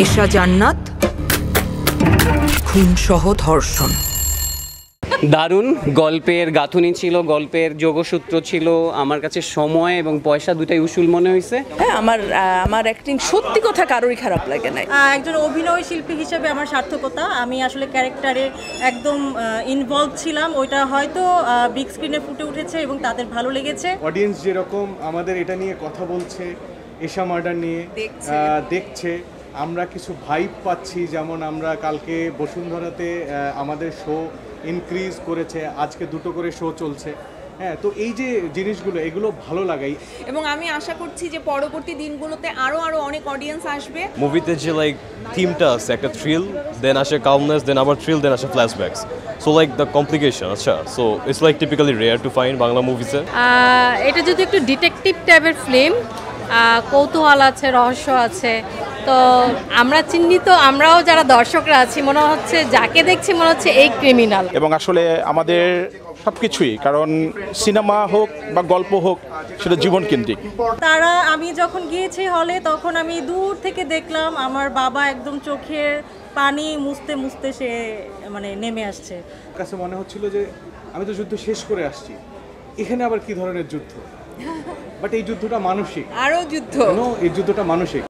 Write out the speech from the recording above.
এশা জান্নাত খুনসহ ধর্ষণ। দারুণ গল্পের গাঁথুনি ছিল, গল্পের যোগসূত্র ছিল। আমার কাছে সময় এবং পয়সা দুটাই উসুল মনে হয়েছে। হ্যাঁ, আমার অ্যাক্টিং সত্যি কথা কারোরই খারাপ লাগে নাই। একজন অভিনয় শিল্পী হিসেবে আমার সার্থকতা, আমি আসলে ক্যারেক্টারে একদম ইনভলভ ছিলাম। ওইটা হয়তো বিগ স্ক্রিনে ফুটে উঠেছে এবং তাদের ভালো লেগেছে। অডিয়েন্স যেরকম আমাদের এটা নিয়ে কথা বলছে, এশা মার্ডার নিয়ে দেখছে, আমরা কিছু ভাইব পাচ্ছি। যেমন আমরা কালকে বসুন্ধরাতে আমাদের শো ইনক্রিজ করেছে, আজকে 2টো করে শো চলছে। হ্যাঁ, তো এই যে জিনিসগুলো, এগুলো ভালো লাগাই এবং আমি আশা করছি যে পরবর্তী দিনগুলোতে আরো অনেক অডিয়েন্স আসবে। মুভিতে যে লাইক থিমটা আছে, একটা থ্রিল, দেন আসে কালমনেস, দেন আবার থ্রিল, দেন আসে flashbacks. So like the complication, আচ্ছা, so it's like typically rare to find Bangla মুভিসে। এটা যদি একটু ডিটেকটিভ টাইপের ফিল্ম, কৌতূহল আছে, রহস্য আছে, তো আমরা চিহ্নিত, আমরাও যারা দর্শকরা আছি, মনে হচ্ছে যাকে দেখছি মনে হচ্ছে এই ক্রিমিনাল। এবং আসলে আমাদের সব কিছুই, কারণ সিনেমা হোক বা গল্প হোক, সেটা জীবনকেন্দ্রিক। আমি যখন গিয়েছি হলে, তখন আমি দূর থেকে দেখলাম আমার বাবা একদম চোখের পানি মুছতে মুছতে সে নেমে আসছে। কাছে মনে হচ্ছিল যে আমি তো যুদ্ধ শেষ করে আসছি, এখানে আবার কি ধরনের যুদ্ধ। বাট এই যুদ্ধটা মানসিক, আরো যুদ্ধ, এই যুদ্ধটা মানসিক।